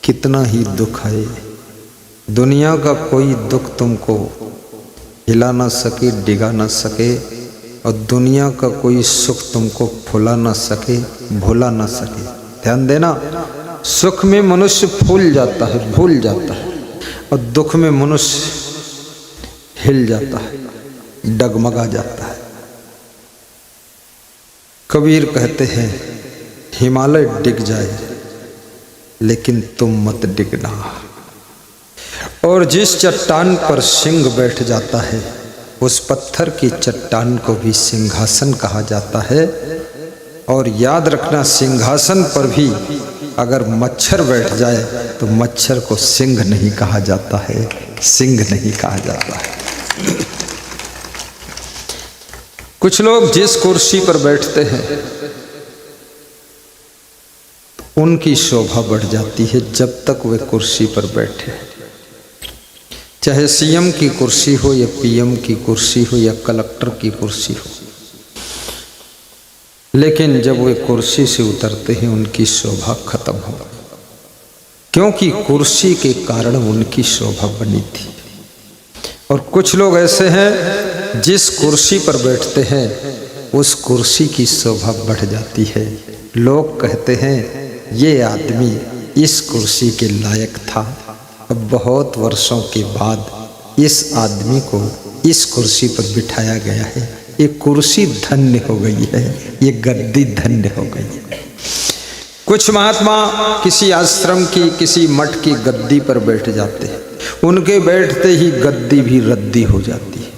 कितना ही दुख है। दुनिया का कोई दुख तुमको हिला ना सके, डिगा ना सके, और दुनिया का कोई सुख तुमको फुला ना सके, भुला ना सके। ध्यान देना, सुख में मनुष्य फूल जाता है, भूल जाता है, और दुख में मनुष्य हिल जाता है, डगमगा जाता है। कबीर कहते हैं हिमालय डिग जाए लेकिन तुम मत डिगना। और जिस चट्टान पर सिंह बैठ जाता है उस पत्थर की चट्टान को भी सिंहासन कहा जाता है। और याद रखना, सिंहासन पर भी अगर मच्छर बैठ जाए तो मच्छर को सिंह नहीं कहा जाता है, सिंह नहीं कहा जाता है। कुछ लोग जिस कुर्सी पर बैठते हैं उनकी शोभा बढ़ जाती है जब तक वे कुर्सी पर बैठे, चाहे सीएम की कुर्सी हो या पीएम की कुर्सी हो या कलेक्टर की कुर्सी हो। लेकिन जब वे कुर्सी से उतरते हैं उनकी शोभा खत्म हो, क्योंकि कुर्सी के कारण उनकी शोभा बनी थी। और कुछ लोग ऐसे हैं जिस कुर्सी पर बैठते हैं उस कुर्सी की शोभा बढ़ जाती है। लोग कहते हैं ये आदमी इस कुर्सी के लायक था, अब बहुत वर्षों के बाद इस आदमी को इस कुर्सी पर बिठाया गया है, ये कुर्सी धन्य हो गई है, ये गद्दी धन्य हो गई है। कुछ महात्मा किसी आश्रम की, किसी मठ की गद्दी पर बैठ जाते हैं, उनके बैठते ही गद्दी भी रद्दी हो जाती है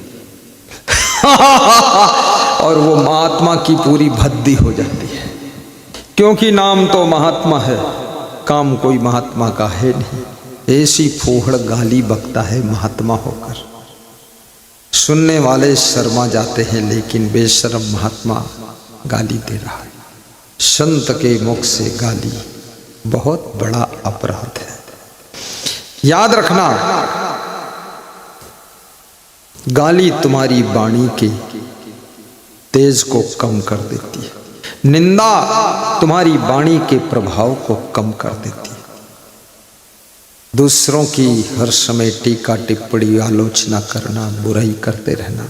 और वो महात्मा की पूरी भद्दी हो जाती है, क्योंकि नाम तो महात्मा है, काम कोई महात्मा का है नहीं। ऐसी फूहड़ गाली बकता है महात्मा होकर, सुनने वाले शर्मा जाते हैं, लेकिन बेशर्म महात्मा गाली दे रहा है। संत के मुख से गाली बहुत बड़ा अपराध है। याद रखना, गाली तुम्हारी वाणी के तेज को कम कर देती है, निंदा तुम्हारी वाणी के प्रभाव को कम कर देती है। दूसरों की हर समय टीका टिप्पणी, आलोचना करना, बुराई करते रहना,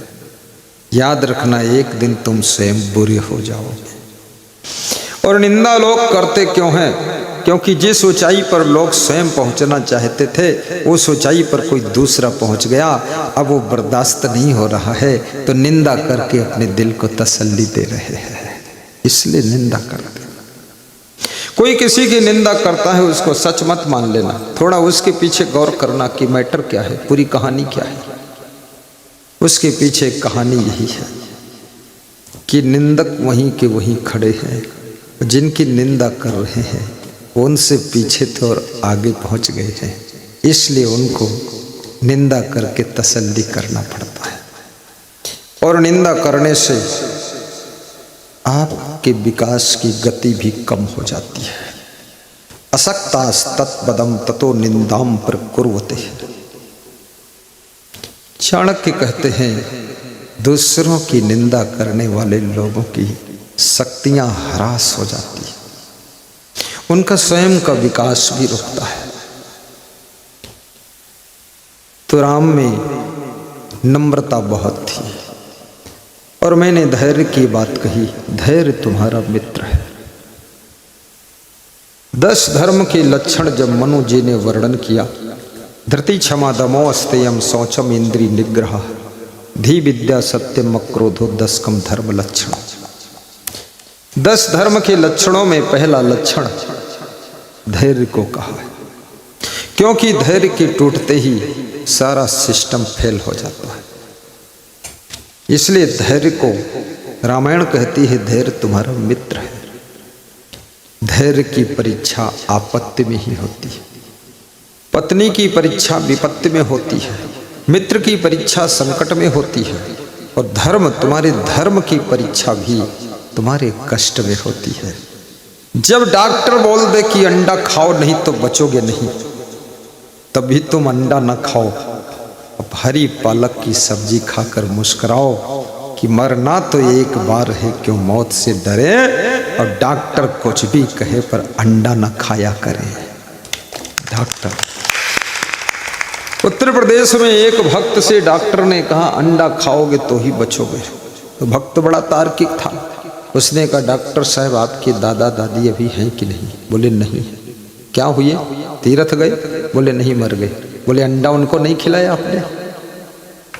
याद रखना एक दिन तुम स्वयं बुरे हो जाओगे। और निंदा लोग करते क्यों हैं? क्योंकि जिस ऊंचाई पर लोग स्वयं पहुंचना चाहते थे उस ऊंचाई पर कोई दूसरा पहुंच गया, अब वो बर्दाश्त नहीं हो रहा है तो निंदा करके अपने दिल को तसल्ली दे रहे हैं, इसलिए निंदा करते। कोई किसी की निंदा करता है उसको सच मत मान लेना, थोड़ा उसके पीछे गौर करना कि मैटर क्या है, पूरी कहानी क्या है। उसके पीछे कहानी यही है कि निंदक वहीं के वहीं खड़े हैं, जिनकी निंदा कर रहे हैं उनसे पीछे थे और आगे पहुंच गए हैं, इसलिए उनको निंदा करके तसल्ली करना पड़ता है। और निंदा करने से आपके विकास की गति भी कम हो जाती है। असक्तास तत्पदम ततो निंदाम प्रकुर्वते। चाणक्य कहते हैं दूसरों की निंदा करने वाले लोगों की शक्तियां ह्रास हो जाती है, उनका स्वयं का विकास भी रुकता है। तो राम में नम्रता बहुत थी और मैंने धैर्य की बात कही, धैर्य तुम्हारा मित्र है। 10 धर्म के लक्षण जब मनु जी ने वर्णन किया, धृति क्षमा दमो अस्तेयम शौचम इंद्रिय निग्रह धी विद्या सत्यम क्रोधो 10 कम धर्म लक्षण। 10 धर्म के लक्षणों में पहला लक्षण धैर्य को कहा है, क्योंकि धैर्य के टूटते ही सारा सिस्टम फेल हो जाता है। इसलिए धैर्य को रामायण कहती है धैर्य तुम्हारा मित्र है। धैर्य की परीक्षा आपत्ति में ही होती है, पत्नी की परीक्षा विपत्ति में होती है, मित्र की परीक्षा संकट में होती है, और धर्म तुम्हारे धर्म की परीक्षा भी तुम्हारे कष्ट में होती है। जब डॉक्टर बोल दे कि अंडा खाओ नहीं तो बचोगे नहीं, तभी तुम अंडा न खाओ, अब हरी पालक की सब्जी खाकर मुस्कुराओ कि मरना तो एक बार है, क्यों मौत से डरे, और डॉक्टर कुछ भी कहे पर अंडा न खाया करे। डॉक्टर। उत्तर प्रदेश में एक भक्त से डॉक्टर ने कहा अंडा खाओगे तो ही बचोगे। तो भक्त बड़ा तार्किक था, उसने कहा डॉक्टर साहब आपके दादा दादी अभी हैं कि नहीं? बोले नहीं। क्या हुए? तीर्थ गए? बोले नहीं, मर गए। बोले अंडा उनको नहीं खिलाया आपने?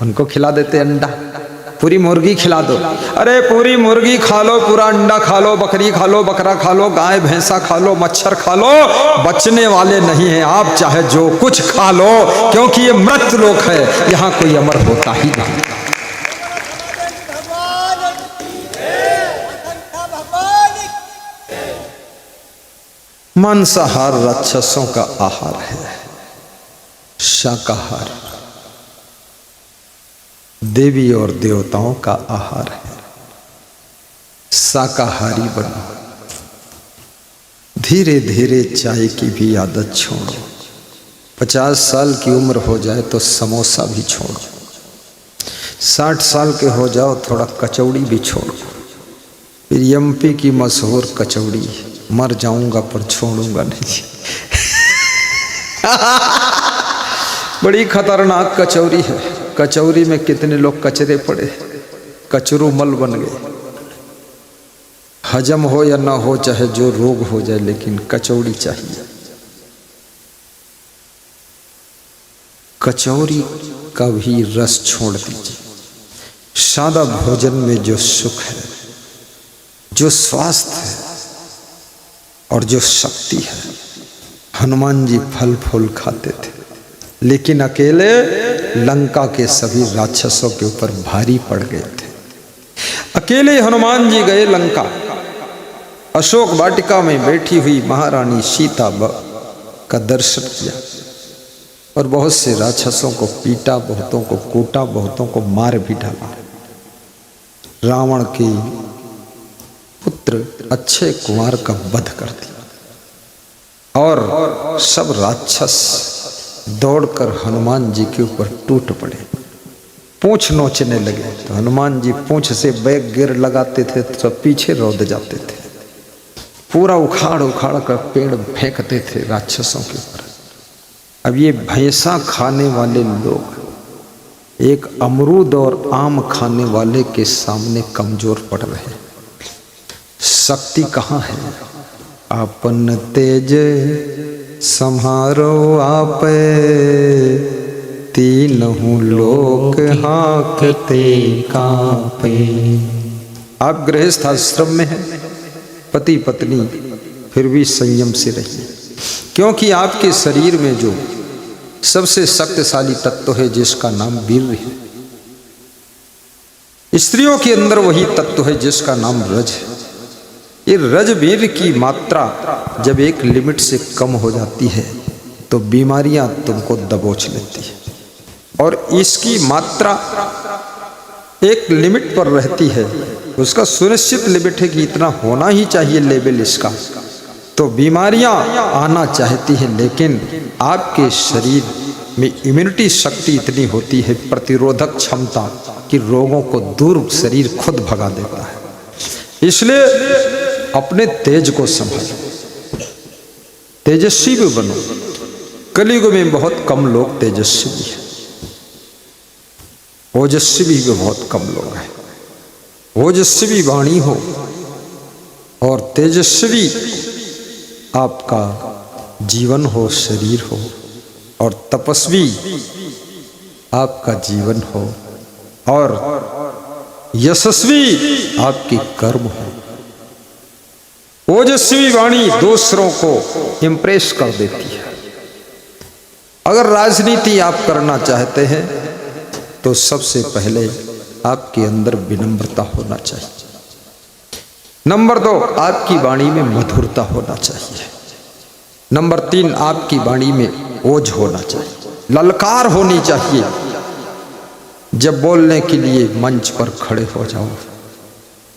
उनको खिला देते अंडा, पूरी मुर्गी खिला दो। अरे पूरी मुर्गी खा लो, पूरा अंडा खा लो, बकरी खा लो, बकरा खा लो, गाय भैंसा खा लो, मच्छर खा लो, बचने वाले नहीं हैं आप, चाहे जो कुछ खा लो, क्योंकि ये मृत लोक है, यहाँ कोई अमर होता ही नहीं। मांसाहार राक्षसों का आहार है, शाकाहार देवी और देवताओं का आहार है। शाकाहारी बनो, धीरे धीरे चाय की भी आदत छोड़ो। 50 साल की उम्र हो जाए तो समोसा भी छोड़ो, 60 साल के हो जाओ थोड़ा कचौड़ी भी छोड़ो। फिर एमपी की मशहूर कचौड़ी, मर जाऊंगा पर छोड़ूंगा नहीं। बड़ी खतरनाक कचौरी है। कचौरी में कितने लोग कचरे पड़े, कचरू मल बन गए। हजम हो या ना हो, चाहे जो रोग हो जाए, लेकिन कचौड़ी चाहिए। कचौरी का भी रस छोड़ दीजिए। सादा भोजन में जो सुख है, जो स्वास्थ्य है और जो शक्ति है। हनुमान जी फल फूल खाते थे, लेकिन अकेले लंका के सभी राक्षसों के ऊपर भारी पड़ गए थे। अकेले हनुमान जी गए लंका। अशोक वाटिका में बैठी हुई महारानी सीता का दर्शन किया और बहुत से राक्षसों को पीटा, बहुतों को कूटा, बहुतों को मार भी डाला। रावण के पुत्र अक्षय कुमार का वध कर दिया और सब राक्षस दौड़कर हनुमान जी के ऊपर टूट पड़े, पूंछ नोचने लगे। तो हनुमान जी पूंछ से बैग गिर लगाते थे तो पीछे रौद जाते थे। पूरा उखाड़ उखाड़ कर पेड़ फेंकते थे राक्षसों के ऊपर। अब ये भैंसा खाने वाले लोग एक अमरूद और आम खाने वाले के सामने कमजोर पड़ रहे हैं। शक्ति कहाँ है? अपन तेज संहारो आपे, तीनों लोक हांकते कांपे। आप गृहस्थ आश्रम में हैं, पति पत्नी, फिर भी संयम से रहिए, क्योंकि आपके शरीर में जो सबसे शक्तिशाली तत्व है जिसका नाम वीर्य है, स्त्रियों के अंदर वही तत्व है जिसका नाम रज है। ये रज वीर्य की मात्रा जब एक लिमिट से कम हो जाती है तो बीमारियां तुमको दबोच लेती है, और इसकी मात्रा एक लिमिट पर रहती है। उसका सुनिश्चित लिमिट है कि इतना होना ही चाहिए लेवल इसका, तो बीमारियां आना चाहती हैं, लेकिन आपके शरीर में इम्यूनिटी शक्ति इतनी होती है, प्रतिरोधक क्षमता, कि रोगों को दूर शरीर खुद भगा देता है। इसलिए अपने तेज को संभालो, तेजस्वी भी बनो। कलयुग में बहुत कम लोग तेजस्वी हैं, ओजस्वी भी बहुत कम लोग हैं। ओजस्वी वाणी हो और तेजस्वी आपका जीवन हो, शरीर हो, और तपस्वी आपका जीवन हो, और यशस्वी आपकी कर्म हो। ओजस्वी वाणी दूसरों को इंप्रेस कर देती है। अगर राजनीति आप करना चाहते हैं तो सबसे पहले आपके अंदर विनम्रता होना चाहिए। नंबर 2, आपकी वाणी में मधुरता होना चाहिए। नंबर 3, आपकी वाणी में ओज होना चाहिए, ललकार होनी चाहिए। जब बोलने के लिए मंच पर खड़े हो जाओ,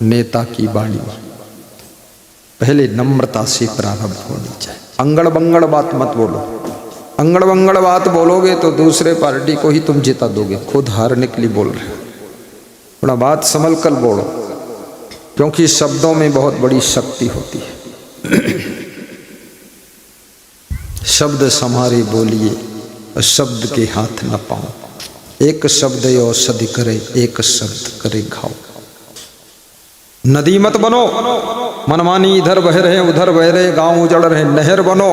नेता की वाणी पहले नम्रता से प्रारंभ होनी चाहिए। अंगड़ बंगड़ बात मत बोलो। अंगड़ बंगड़ बात बोलोगे तो दूसरे पार्टी को ही तुम जिता दोगे, खुद हारने के लिए बोल रहे हो। थोड़ा बात संभल कर बोलो, क्योंकि शब्दों में बहुत बड़ी शक्ति होती है। शब्द सम्हारे बोलिए और शब्द के हाथ न पाओ। एक शब्द औषधि करे, एक शब्द करे घाव। नदी मत बनो मनमानी, इधर बह रहे उधर बह रहे, गांव उजड़ रहे। नहर बनो,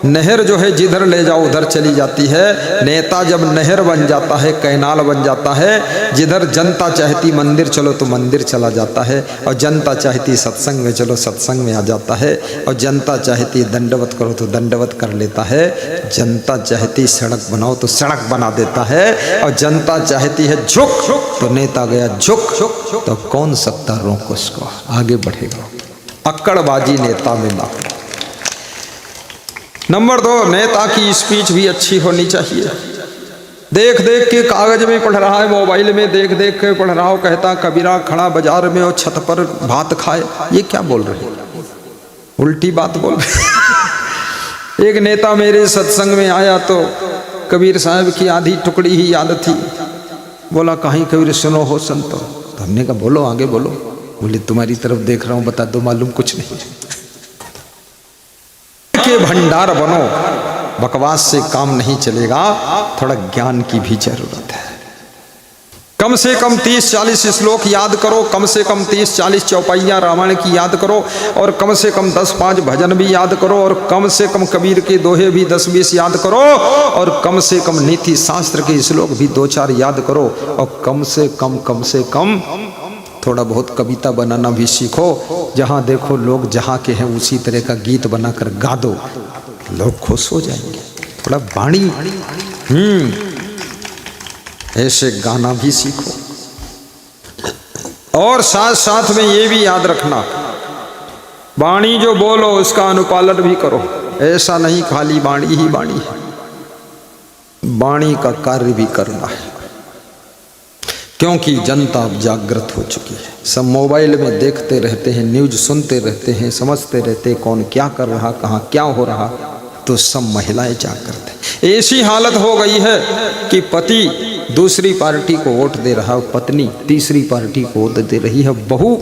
नहर जो है जिधर ले जाओ उधर चली जाती है। नेता जब नहर बन जाता है, कैनाल बन जाता है, जिधर जनता चाहती मंदिर चलो तो मंदिर चला जाता है, और जनता चाहती सत्संग में चलो सत्संग में आ जाता है, और जनता चाहती दंडवत करो तो दंडवत कर लेता है, जनता चाहती सड़क बनाओ तो सड़क बना देता है, और जनता चाहती है झुक तो नेता गया झुक, तो कौन सकता रोक उसको, आगे बढ़ेगा। अक्कड़बाजी नेता में ना। नंबर 2, नेता की स्पीच भी अच्छी होनी चाहिए। देख देख के कागज में पढ़ रहा है, मोबाइल में देख देख के पढ़ रहा हो, कहता कबीरा खड़ा बाजार में और छत पर भात खाए। ये क्या बोल रहे, उल्टी बात बोल रहे। एक नेता मेरे सत्संग में आया तो कबीर साहब की आधी टुकड़ी ही याद थी। बोला कहीं कबीर सुनो हो संतो। तो हमने कहा बोलो आगे बोलो। बोले तुम्हारी तरफ देख रहा हूँ, बता दो, मालूम कुछ नहीं। के भंडार बनो, बकवास से काम नहीं चलेगा, थोड़ा ज्ञान की भी जरूरत है। कम से कम 30-40 श्लोक याद करो, कम से कम 30-40 चौपाइयाँ रामायण की याद करो, और कम से कम 10-5 भजन भी याद करो, और कम से कम कबीर के दोहे भी 10-20 याद करो, और कम से कम नीति शास्त्र के श्लोक भी 2-4 याद करो, और कम से कम थोड़ा बहुत कविता बनाना भी सीखो। जहाँ देखो लोग जहाँ के हैं उसी तरह का गीत बनाकर गा दो, लोग खुश हो जाएंगे। थोड़ा वाणी ऐसे गाना भी सीखो, और साथ साथ में ये भी याद रखना, वाणी जो बोलो उसका अनुपालन भी करो। ऐसा नहीं खाली वाणी ही वाणी है, वाणी का कार्य भी करना है। क्योंकि जनता अब जागृत हो चुकी है, सब मोबाइल में देखते रहते हैं, न्यूज सुनते रहते हैं, समझते रहते हैं कौन क्या कर रहा, कहाँ क्या हो रहा, तो सब महिलाएं जागृत हैं। ऐसी हालत हो गई है कि पति दूसरी पार्टी को वोट दे रहा है, पत्नी तीसरी पार्टी को वोट दे रही है, बहू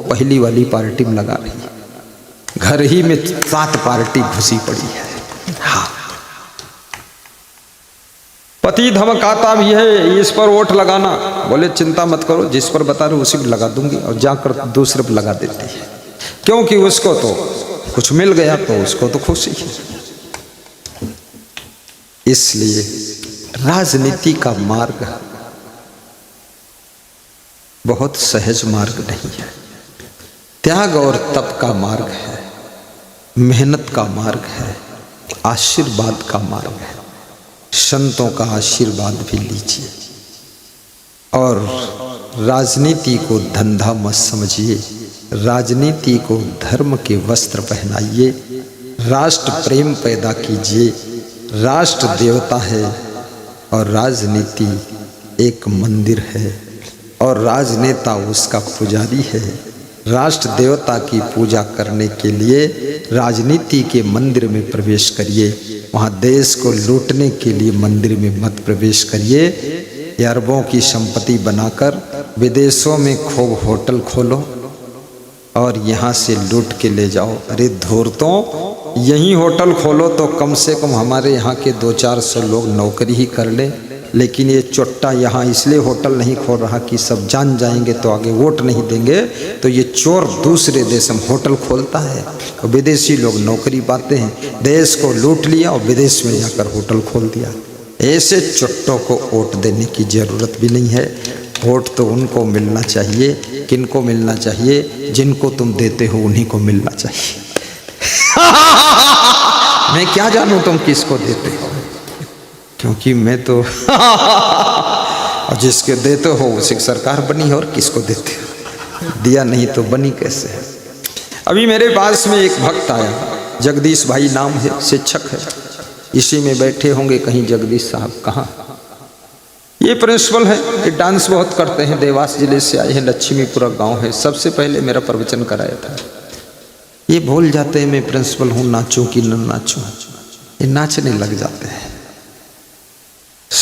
पहली वाली पार्टी में लगा रही है, घर ही में 7 पार्टी घुसी पड़ी है। हाँ, पति धमकाता भी है इस पर वोट लगाना, बोले चिंता मत करो, जिस पर बता रहे उसी पर लगा दूंगी, और जाकर दूसरे पर लगा देती है, क्योंकि उसको तो कुछ मिल गया तो उसको तो खुशी है। इसलिए राजनीति का मार्ग बहुत सहज मार्ग नहीं है, त्याग और तप का मार्ग है, मेहनत का मार्ग है, आशीर्वाद का मार्ग है। संतों का आशीर्वाद भी लीजिए, और राजनीति को धंधा मत समझिए, राजनीति को धर्म के वस्त्र पहनाइए, राष्ट्र प्रेम पैदा कीजिए। राष्ट्र देवता है और राजनीति एक मंदिर है, और राजनेता उसका पुजारी है। राष्ट्र देवता की पूजा करने के लिए राजनीति के मंदिर में प्रवेश करिए, वहाँ देश को लूटने के लिए मंदिर में मत प्रवेश करिए। अरबों की संपत्ति बनाकर विदेशों में खूब होटल खोलो और यहाँ से लूट के ले जाओ। अरे धूर्तों, यहीं होटल खोलो तो कम से कम हमारे यहाँ के 200-400 लोग नौकरी ही कर ले। लेकिन ये चोट्टा यहाँ इसलिए होटल नहीं खोल रहा कि सब जान जाएंगे तो आगे वोट नहीं देंगे, तो ये चोर दूसरे देश में होटल खोलता है और विदेशी लोग नौकरी पाते हैं। देश को लूट लिया और विदेश में जाकर होटल खोल दिया। ऐसे चोट्टों को वोट देने की ज़रूरत भी नहीं है। वोट तो उनको मिलना चाहिए, किनको मिलना चाहिए, जिनको तुम देते हो उन्हीं को मिलना चाहिए। मैं क्या जानूँ तुम किसको देते हो, क्योंकि मैं तो और जिसके देते हो उसी सरकार बनी है, और किसको देते हो, दिया नहीं तो बनी कैसे है। अभी मेरे पास में एक भक्त आया, जगदीश भाई नाम है, शिक्षक है, इसी में बैठे होंगे कहीं जगदीश साहब। कहाँ? ये प्रिंसिपल है, ये डांस बहुत करते हैं, देवास जिले से आए हैं, लक्ष्मीपुरा गांव है। सबसे पहले मेरा प्रवचन कराया था। ये भूल जाते हैं मैं प्रिंसिपल हूँ, नाचूं कि न नाचूं, ये नाचने लग जाते हैं।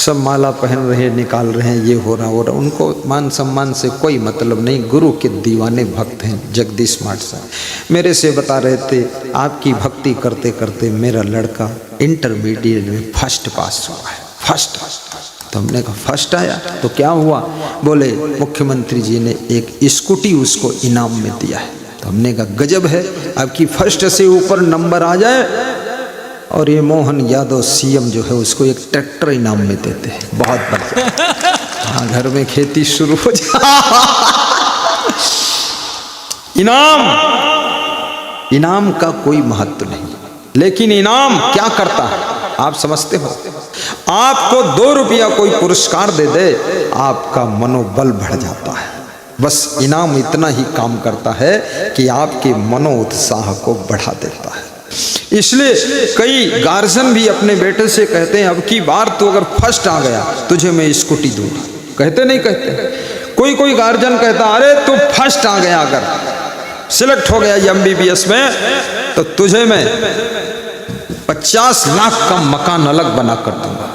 सब माला पहन रहे, निकाल रहे हैं, ये हो रहा। उनको मान सम्मान से कोई मतलब नहीं। गुरु के दीवाने भक्त हैं। जगदीश माट साहब मेरे से बता रहे थे, आपकी भक्ति करते करते मेरा लड़का इंटरमीडिएट में फर्स्ट पास हुआ है। फर्स्ट। तो हमने कहा फर्स्ट आया तो क्या हुआ? बोले मुख्यमंत्री जी ने एक स्कूटी उसको इनाम में दिया है। तो हमने कहा गजब है, आपकी फर्स्ट से ऊपर नंबर आ जाए और ये मोहन यादव सीएम जो है उसको एक ट्रैक्टर इनाम में देते हैं। बहुत बढ़िया। हाँ, घर में खेती शुरू हो जाए। इनाम का कोई महत्व नहीं, लेकिन इनाम क्या करता है आप समझते हो? आपको 2 रुपया कोई पुरस्कार दे दे, आपका मनोबल बढ़ जाता है। बस इनाम इतना ही काम करता है कि आपके मनोउत्साह को बढ़ा देता है। इसलिए कई गार्जियन भी अपने बेटे से कहते हैं, अब की बार तो अगर फर्स्ट आ गया तुझे मैं स्कूटी दूंगा। कहते नहीं कहते? कोई गार्जियन कहता अरे तू फर्स्ट आ गया, अगर सिलेक्ट हो गया MBBS में तो तुझे मैं 50 लाख का मकान अलग बना कर दूंगा।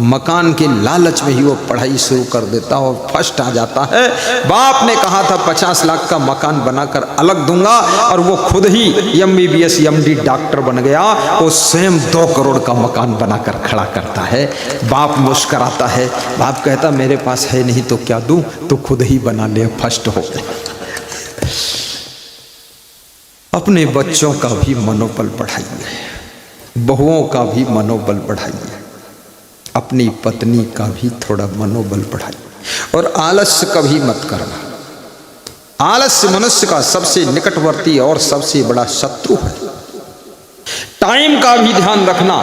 मकान के लालच में ही वो पढ़ाई शुरू कर देता और फर्स्ट आ जाता है। बाप ने कहा था 50 लाख का मकान बनाकर अलग दूंगा और वो खुद ही MBBS MD डॉक्टर बन गया। वो स्वयं 2 करोड़ का मकान बनाकर खड़ा करता है। बाप मुस्कराता है। बाप कहता मेरे पास है नहीं तो क्या दूं, तो खुद ही बना ले, फर्स्ट हो गया। अपने बच्चों का भी मनोबल बढ़ाइए, बहुओं का भी मनोबल बढ़ाइए, अपनी पत्नी का भी थोड़ा मनोबल बढ़ाइए। और आलस्य कभी मत करना। आलस्य मनुष्य का सबसे निकटवर्ती और सबसे बड़ा शत्रु है। टाइम का भी ध्यान रखना।